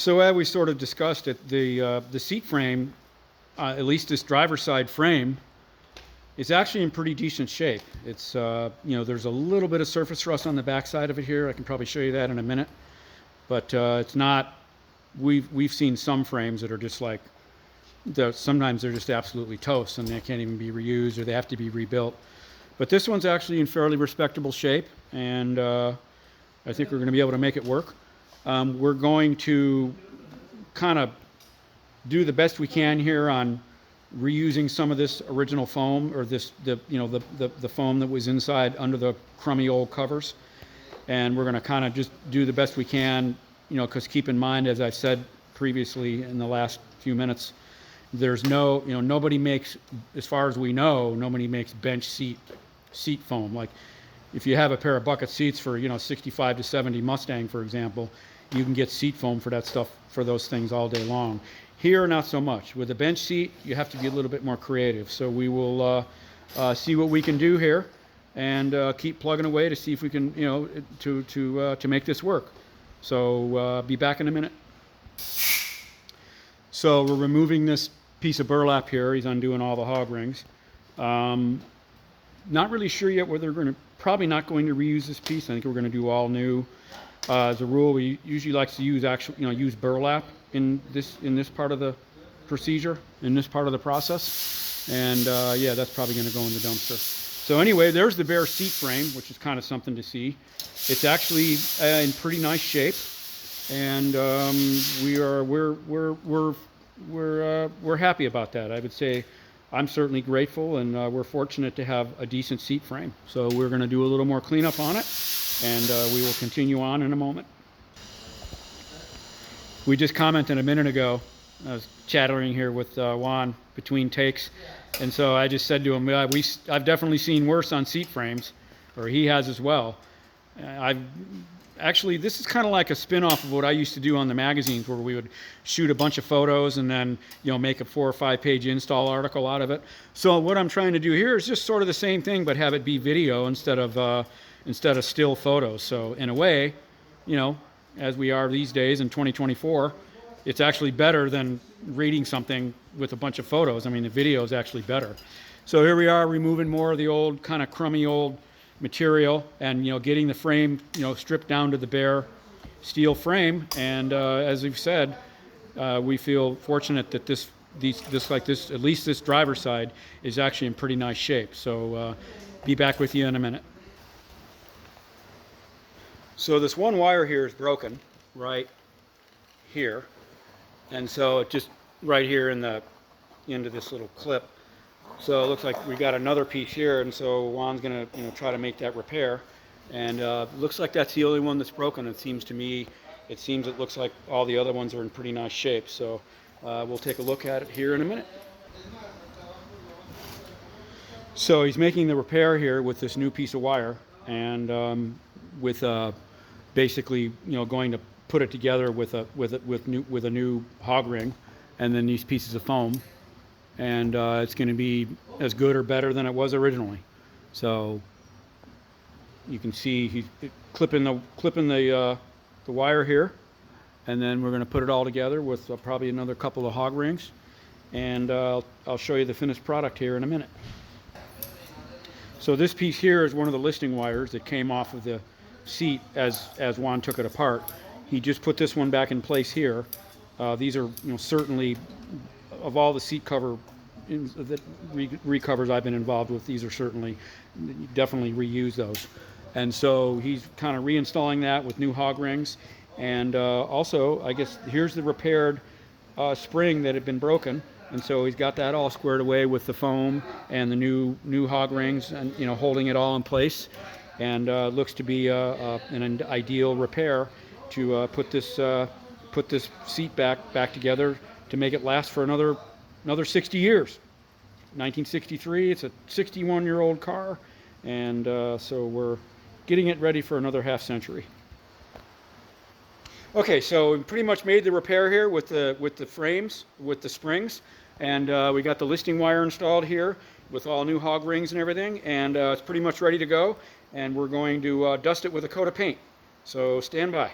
So as we sort of discussed it, the seat frame, at least this driver's side frame, is actually in pretty decent shape. It's there's a little bit of surface rust on the back side of it here. I can probably show you that in a minute, but it's not. We've seen some frames that are just like, sometimes they're just absolutely toast and they can't even be reused or they have to be rebuilt. But this one's actually in fairly respectable shape, and I think we're going to be able to make it work. We're going to kind of do the best we can here on reusing some of this original foam, or the foam that was inside under the crummy old covers, and we're going to kind of just do the best we can, because keep in mind, as I said previously in the last few minutes, there's nobody makes, as far as we know, nobody makes bench seat foam. Like if you have a pair of bucket seats for 65 to 70 Mustang, for example, you can get seat foam for that stuff, for those things, all day long. Here, not so much. With a bench seat, you have to be a little bit more creative. So we will see what we can do here, and keep plugging away to see if we can, to make this work. So be back in a minute. So we're removing this piece of burlap here. He's undoing all the hog rings. Not really sure yet whether we're probably not going to reuse this piece. I think we're going to do all new. As a rule, we usually like to use use burlap in this part of the procedure, in this part of the process, and yeah, that's probably going to go in the dumpster. So anyway, there's the bare seat frame, which is kind of something to see. It's actually in pretty nice shape, and we're happy about that. I would say I'm certainly grateful, and we're fortunate to have a decent seat frame. So we're going to do a little more cleanup on it, and we will continue on in a moment. We just commented a minute ago. I was chattering here with Juan between takes, and so I just said to him, I've definitely seen worse on seat frames, or he has as well. Actually, this is kind of like a spin-off of what I used to do on the magazines, where we would shoot a bunch of photos and then make a 4 or 5 page install article out of it. So what I'm trying to do here is just sort of the same thing, but have it be video instead of still photos. So in a way, as we are these days in 2024, it's actually better than reading something with a bunch of photos. I mean, the video is actually better. So here we are, removing more of the old kind of crummy old material, and getting the frame stripped down to the bare steel frame. And as we've said, we feel fortunate that this at least this driver's side is actually in pretty nice shape. So be back with you in a minute. So this one wire here is broken right here, and so it just right here into this little clip. So it looks like we got another piece here, and so Juan's gonna try to make that repair. And looks like that's the only one that's broken. It seems it looks like all the other ones are in pretty nice shape. So we'll take a look at it here in a minute. So he's making the repair here with this new piece of wire, and with basically going to put it together with a new hog ring, and then these pieces of foam, and it's going to be as good or better than it was originally. So you can see he's clipping the wire here, and then we're going to put it all together with probably another couple of hog rings, and I'll show you the finished product here in a minute. So this piece here is one of the listing wires that came off of the seat as Juan took it apart. He just put this one back in place here. These are certainly, of all the seat cover recovers I've been involved with, these are certainly, definitely reuse those. And so he's kind of reinstalling that with new hog rings, and also I guess here's the repaired spring that had been broken. And so he's got that all squared away with the foam and the new hog rings, and holding it all in place. And looks to be an ideal repair to put this seat back together to make it last for another 60 years. 1963. It's a 61-year-old car, and so we're getting it ready for another half century. Okay, so we pretty much made the repair here with the frames, with the springs, and we got the listing wire installed here with all new hog rings and everything, and it's pretty much ready to go. And we're going to dust it with a coat of paint. So stand by.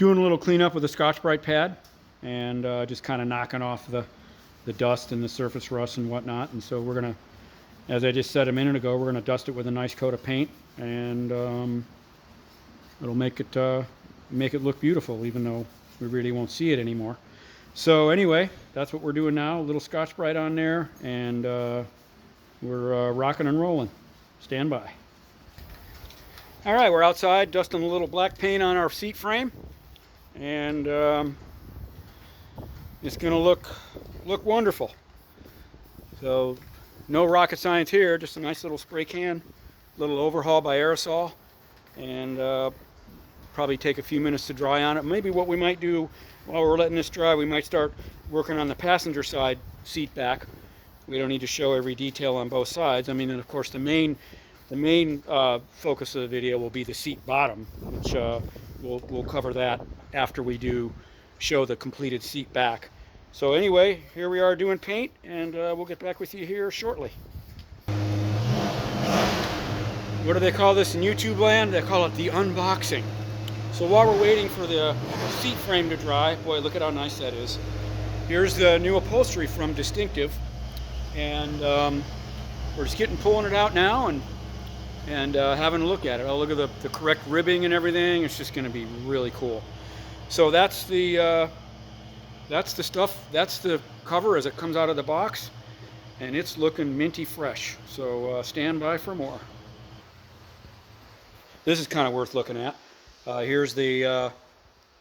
doing a little cleanup with a Scotch-Brite pad, and just kind of knocking off the dust and the surface rust and whatnot. And so we're gonna, as I just said a minute ago, we're gonna dust it with a nice coat of paint, and it'll make it look beautiful, even though we really won't see it anymore. So anyway, that's what we're doing now. A little Scotch-Brite on there, and we're rocking and rolling. Stand by. All right, we're outside dusting a little black paint on our seat frame, and it's going to look wonderful. So no rocket science here, just a nice little spray can, little overhaul by aerosol, and probably take a few minutes to dry on it. Maybe what we might do while we're letting this dry, we might start working on the passenger side seat back. We don't need to show every detail on both sides. I mean, and of course the main focus of the video will be the seat bottom, which we'll cover that after we do show the completed seat back. So anyway, here we are doing paint, and we'll get back with you here shortly. What do they call this in YouTube land? They call it the unboxing. So while we're waiting for the seat frame to dry, boy, look at how nice that is. Here's the new upholstery from Distinctive, and we're just pulling it out now and having a look at it. I'll look at the correct ribbing and everything. It's just going to be really cool. So that's the stuff. That's the cover as it comes out of the box, and it's looking minty fresh. So stand by for more. This is kind of worth looking at. Here's the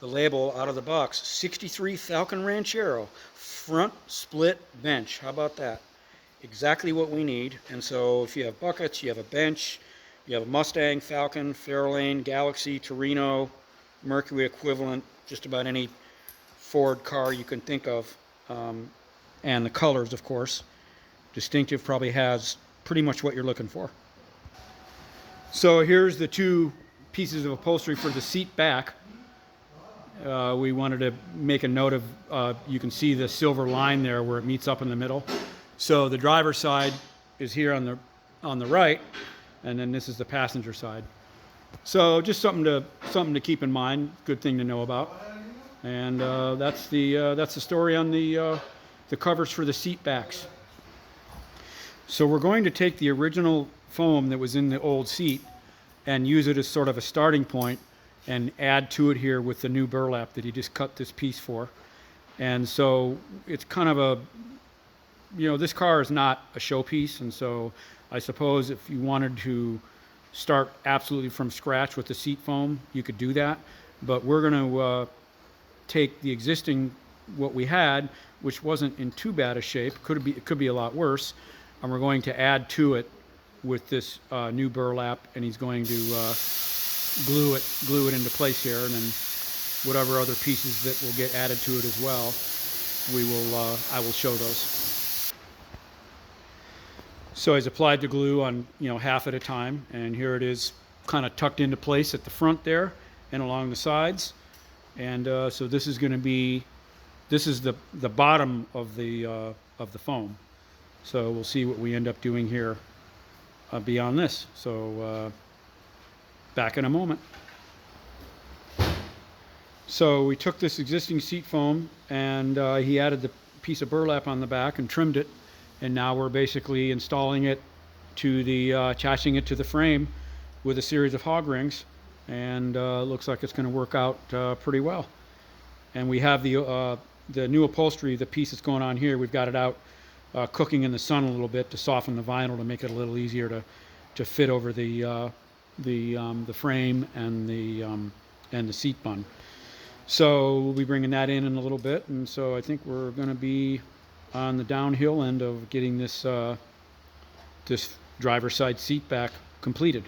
label out of the box. 63 Falcon Ranchero front split bench. How about that? Exactly what we need. And so if you have buckets, you have a bench, you have a Mustang, Falcon, Fairlane, Galaxy, Torino, Mercury equivalent, just about any Ford car you can think of, and the colors, of course. Distinctive probably has pretty much what you're looking for. So here's the two pieces of upholstery for the seat back. We wanted to make a note of, you can see the silver line there where it meets up in the middle. So the driver's side is here on the right, and then this is the passenger side. So just something to keep in mind, good thing to know about. And that's the story on the covers for the seat backs. So we're going to take the original foam that was in the old seat and use it as sort of a starting point and add to it here with the new burlap that he just cut this piece for. And so it's kind of a, this car is not a showpiece, and so I suppose if you wanted to start absolutely from scratch with the seat foam, you could do that. But we're going to take the existing, what we had, which wasn't in too bad a shape, it could be a lot worse, and we're going to add to it with this new burlap, and he's going to glue it into place here, and then whatever other pieces that will get added to it as well, I will show those. So he's applied the glue on half at a time, and here it is kind of tucked into place at the front there and along the sides. And so this is the bottom of the foam. So we'll see what we end up doing here beyond this. So back in a moment. So we took this existing seat foam, and he added the piece of burlap on the back and trimmed it, and now we're basically installing it to attaching it to the frame with a series of hog rings, and looks like it's going to work out pretty well. And we have the new upholstery, the piece that's going on here, we've got it out cooking in the sun a little bit to soften the vinyl to make it a little easier to fit over the frame and the seat bun. So we'll be bringing that in a little bit, and so I think we're going to be on the downhill end of getting this this driver's side seat back completed.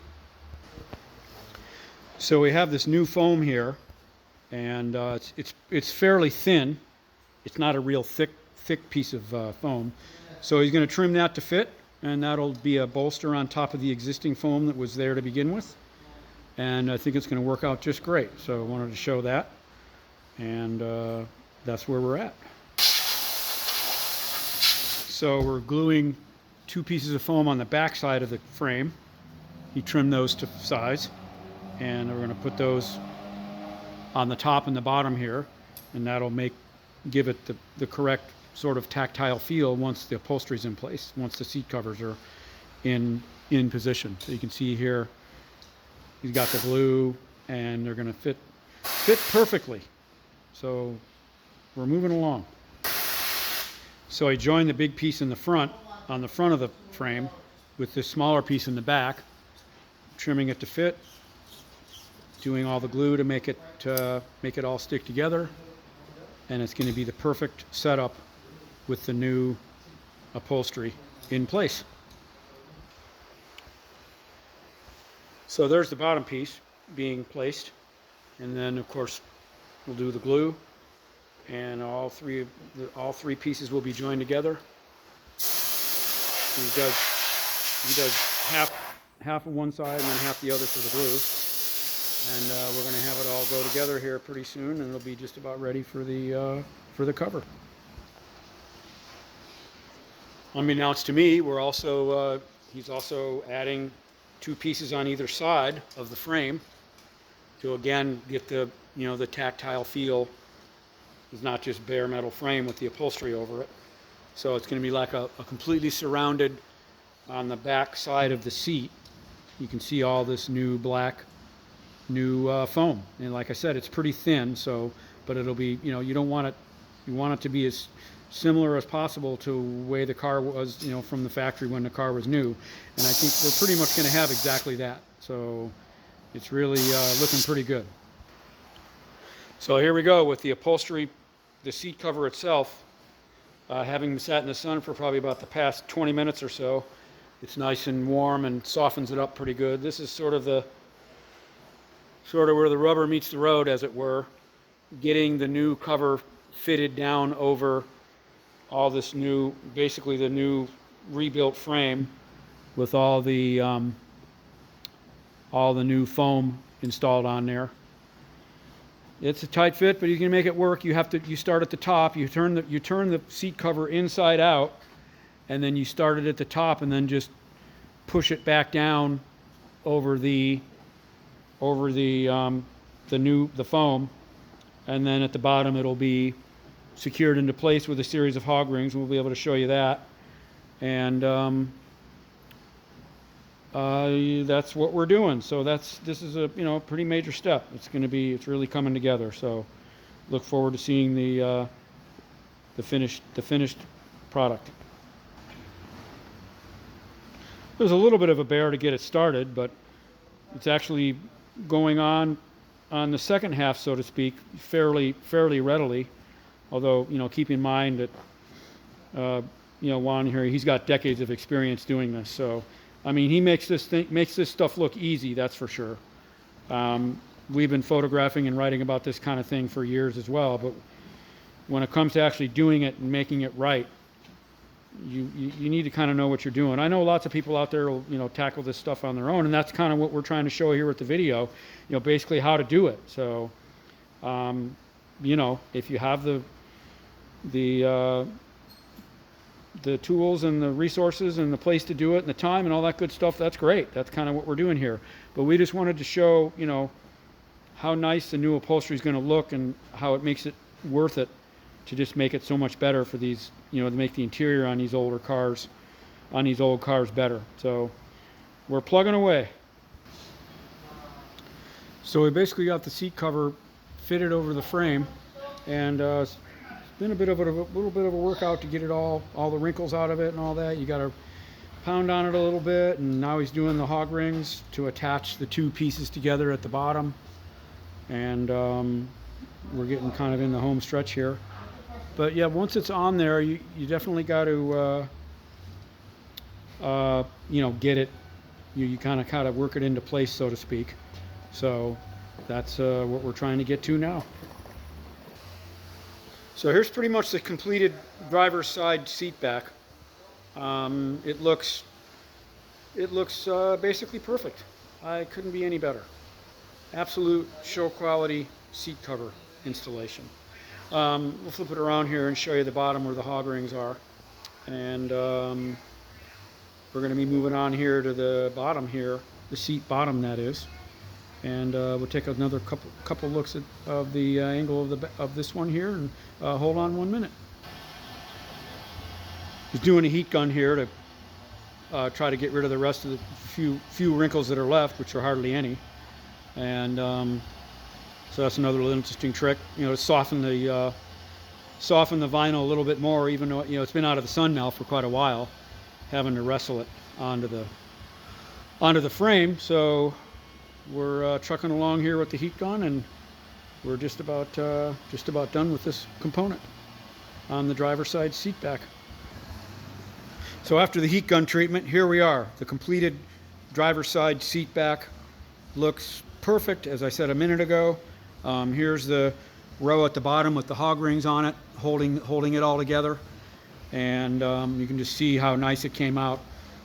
So we have this new foam here, and it's fairly thin. It's not a real thick piece of foam. So he's going to trim that to fit, and that'll be a bolster on top of the existing foam that was there to begin with. And I think it's going to work out just great. So I wanted to show that, and that's where we're at. So we're gluing two pieces of foam on the back side of the frame. He trimmed those to size, and we're going to put those on the top and the bottom here, and that'll give it the correct sort of tactile feel once the upholstery is in place, once the seat covers are in position. So you can see here, he's got the glue, and they're going to fit perfectly. So we're moving along. So I joined the big piece in the front, on the front of the frame, with this smaller piece in the back, trimming it to fit, doing all the glue to make it all stick together, and it's going to be the perfect setup with the new upholstery in place. So there's the bottom piece being placed, and then of course we'll do the glue, and all three pieces will be joined together. He does half of one side and then half the other for the glue, and we're going to have it all go together here pretty soon, and it'll be just about ready for the cover. Unbeknownst to me, he's also adding 2 pieces on either side of the frame to again get the tactile feel. It's not just bare metal frame with the upholstery over it. So it's going to be like a completely surrounded on the back side of the seat. You can see all this new black, foam. And like I said, it's pretty thin, but it'll be, you want it to be as similar as possible to the way the car was, from the factory when the car was new. And I think we're pretty much going to have exactly that. So it's really looking pretty good. So here we go with the upholstery, the seat cover itself. Having sat in the sun for probably about the past 20 minutes or so, it's nice and warm and softens it up pretty good. This is sort of where the rubber meets the road, as it were, getting the new cover fitted down over all this basically the new rebuilt frame with all the new foam installed on there. It's a tight fit, but you can make it work. You start at the top, you turn the seat cover inside out, and then you start it at the top, and then just push it back down over the foam, and then at the bottom it'll be secured into place with a series of hog rings. We'll be able to show you that, and that's what we're doing. So this is a pretty major step. It's really coming together. So look forward to seeing the finished product. There's a little bit of a bear to get it started, but it's actually going on the second half, so to speak, fairly readily. Although keep in mind that Juan here, he's got decades of experience doing this. So I mean, he makes this stuff look easy, that's for sure. We've been photographing and writing about this kind of thing for years as well, but when it comes to actually doing it and making it right, you need to kind of know what you're doing. I know lots of people out there will tackle this stuff on their own, and that's kind of what we're trying to show here with the video, basically how to do it. So if you have the tools and the resources and the place to do it and the time and all that good stuff, that's great. That's kind of what we're doing here. But we just wanted to show, how nice the new upholstery is going to look and how it makes it worth it to just make it so much better for these, to make the interior on these old cars better. So we're plugging away. So we basically got the seat cover fitted over the frame, and it's been a little bit of a workout to get it all the wrinkles out of it and all that. You got to pound on it a little bit, and now he's doing the hog rings to attach the 2 pieces together at the bottom, and we're getting kind of in the home stretch here. But yeah, once it's on there, you definitely got to get it. You kind of work it into place, so to speak. So that's what we're trying to get to now. So here's pretty much the completed driver's side seat back. It looks basically perfect. I couldn't be any better. Absolute show quality seat cover installation. We'll flip it around here and show you the bottom where the hog rings are, and we're going to be moving on here to the bottom here, the seat bottom, that is. And we'll take another couple looks of the angle of this one here, and hold on 1 minute. Just doing a heat gun here to try to get rid of the rest of the few wrinkles that are left, which are hardly any. And so that's another little interesting trick, to soften the vinyl a little bit more, even though it's been out of the sun now for quite a while, having to wrestle it onto the frame. So we're trucking along here with the heat gun, and we're just about done with this component on the driver's side seat back. So after the heat gun treatment, here we are. The completed driver's side seat back looks perfect, as I said a minute ago. Here's the row at the bottom with the hog rings on it, holding it all together. And you can just see how nice it came out.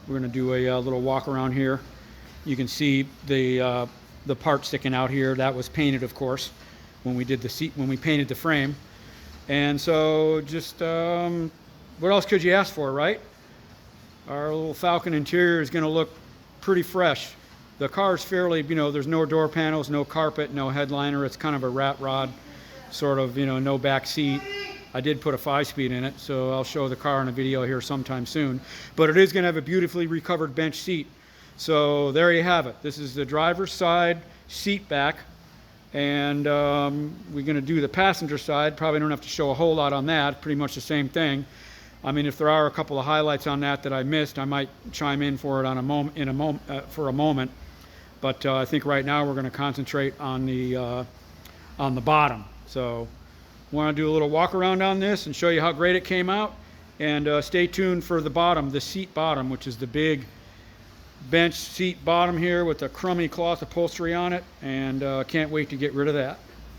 We're going to do a little walk around here. You can see the part sticking out here. That was painted, of course, when we painted the frame. And so just what else could you ask for, right? Our little Falcon interior is going to look pretty fresh. The car's fairly, there's no door panels, no carpet, no headliner. It's kind of a rat rod, sort of, no back seat. I did put a 5-speed in it, so I'll show the car in a video here sometime soon. But it is going to have a beautifully recovered bench seat. So there you have it. This is the driver's side seat back. And we're going to do the passenger side. Probably don't have to show a whole lot on that. Pretty much the same thing. I mean, if there are a couple of highlights on that I missed, I might chime in for it for a moment. But I think right now we're going to concentrate on the bottom. So want to do a little walk around on this and show you how great it came out. And stay tuned for the bottom, the seat bottom, which is the big bench seat bottom here with the crummy cloth upholstery on it. And can't wait to get rid of that.